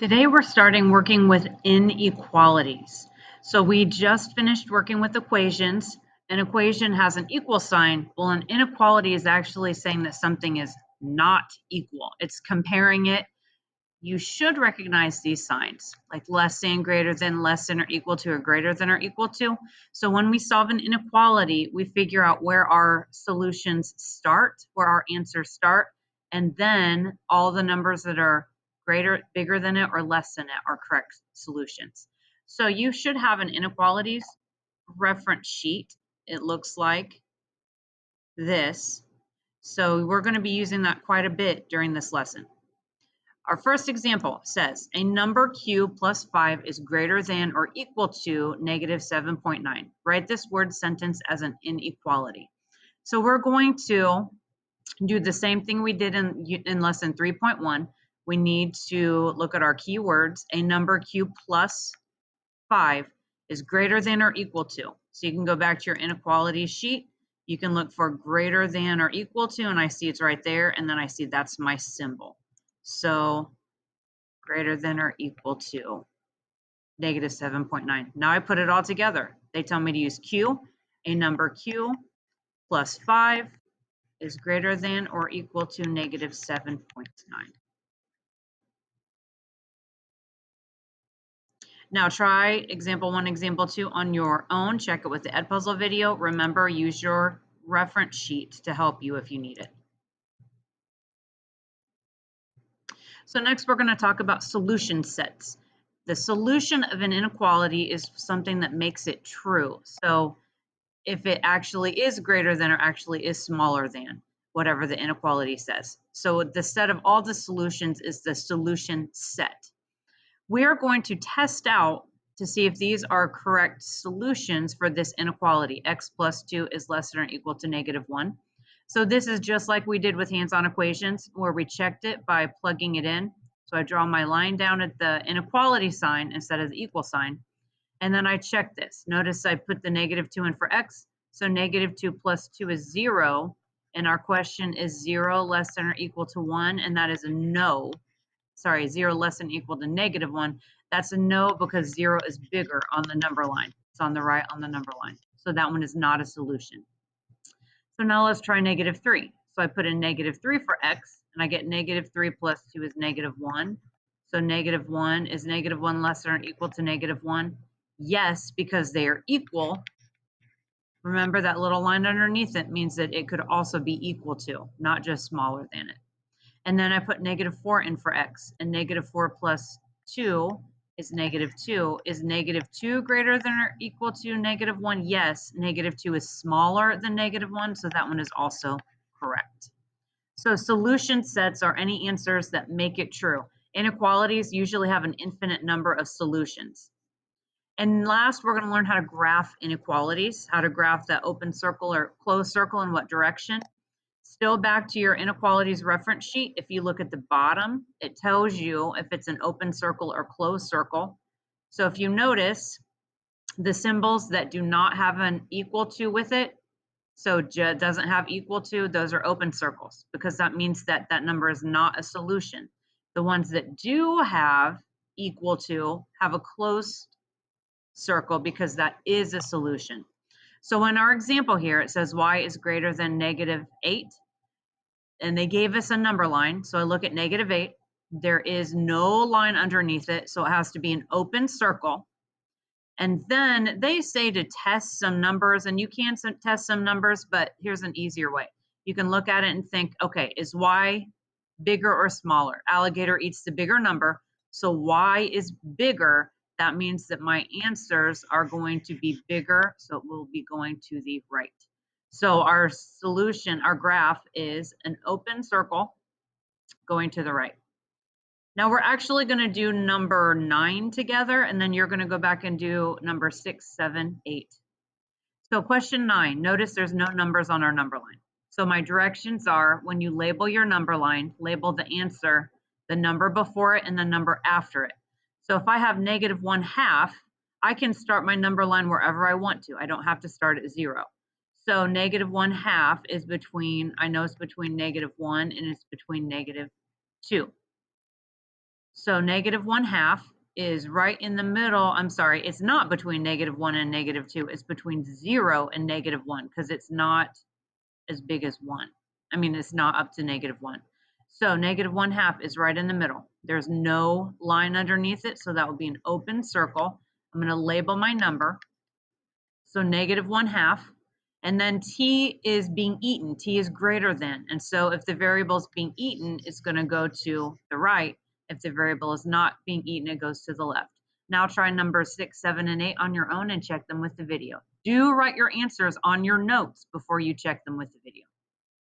Today we're starting working with inequalities. So we just finished working with equations. An equation has an equal sign. Well, an inequality is actually saying that something is not equal. It's comparing it. You should recognize these signs, like less than, greater than, less than or equal to, or greater than or equal to. So when we solve an inequality, we figure out where our solutions start, where our answers start, and then all the numbers that are greater, bigger than it, or less than it are correct solutions. So you should have an inequalities reference sheet. It looks like this. So we're going to be using that quite a bit during this lesson. Our first example says a number q plus 5 is greater than or equal to negative 7.9. Write this word sentence as an inequality. So we're going to do the same thing we did in lesson 3.1. We need to look at our keywords. A number q plus 5 is greater than or equal to. So you can go back to your inequalities sheet. You can look for greater than or equal to, and I see it's right there, and then I see that's my symbol. So greater than or equal to negative 7.9. Now I put it all together. They tell me to use Q. A number Q plus 5 is greater than or equal to negative 7.9. Now try example 1, example 2 on your own. Check it with the Edpuzzle video. Remember, use your reference sheet to help you if you need it. So next we're going to talk about solution sets. The solution of an inequality is something that makes it true. So if it actually is greater than or actually is smaller than whatever the inequality says. So the set of all the solutions is the solution set. We are going to test out to see if these are correct solutions for this inequality. X plus 2 is less than or equal to negative 1. So this is just like we did with hands-on equations where we checked it by plugging it in. So I draw my line down at the inequality sign instead of the equal sign. And then I check this. Notice I put the negative 2 in for x. So negative 2 plus 2 is 0. And our question is 0 less than or equal to 1. And that is a no. Sorry, 0 less than or equal to negative 1. That's a no because 0 is bigger on the number line. It's on the right on the number line. So that one is not a solution. So now let's try negative 3. So I put in negative 3 for x. And I get negative 3 plus 2 is negative 1. So negative 1 is negative 1 less than or equal to negative 1. Yes, because they are equal. Remember that little line underneath it means that it could also be equal to, not just smaller than it. And then I put negative 4 in for x, and negative 4 plus 2 is negative 2. Is negative 2 greater than or equal to negative 1? Yes, negative 2 is smaller than negative 1, so that one is also correct. So solution sets are any answers that make it true. Inequalities usually have an infinite number of solutions. And last, we're going to learn how to graph inequalities, how to graph the open circle or closed circle in what direction. Still back to your inequalities reference sheet. If you look at the bottom, it tells you if it's an open circle or closed circle. So if you notice the symbols that do not have an equal to with it, so doesn't have equal to, those are open circles because that means that that number is not a solution. The ones that do have equal to have a closed circle because that is a solution. So in our example here, it says y is greater than negative 8. And they gave us a number line. So I look at negative 8. There is no line underneath it. So it has to be an open circle. And then they say to test some numbers, and you can test some numbers, but here's an easier way. You can look at it and think, okay, is y bigger or smaller? Alligator eats the bigger number. So y is bigger. That means that my answers are going to be bigger. So it will be going to the right. So our solution, our graph is an open circle going to the right. Now we're actually going to do number 9 together, and then you're going to go back and do number 6, 7, 8. So question 9, notice there's no numbers on our number line. So my directions are when you label your number line, label the answer, the number before it, and the number after it. So if I have negative 1/2, I can start my number line wherever I want to. I don't have to start at 0. So negative 1/2 is between, I know it's between negative 1 and it's between negative 2. So negative 1/2 is right in the middle. I'm sorry, it's not between -1 and -2. It's between 0 and -1 because it's not as big as 1. I mean, it's not up to -1. So negative 1/2 is right in the middle. There's no line underneath it, so that will be an open circle. I'm going to label my number. So negative 1/2. And then t is being eaten. T is greater than. And so if the variable is being eaten, it's going to go to the right. If the variable is not being eaten, it goes to the left. Now try numbers 6, 7, and 8 on your own and check them with the video. Do write your answers on your notes before you check them with the video.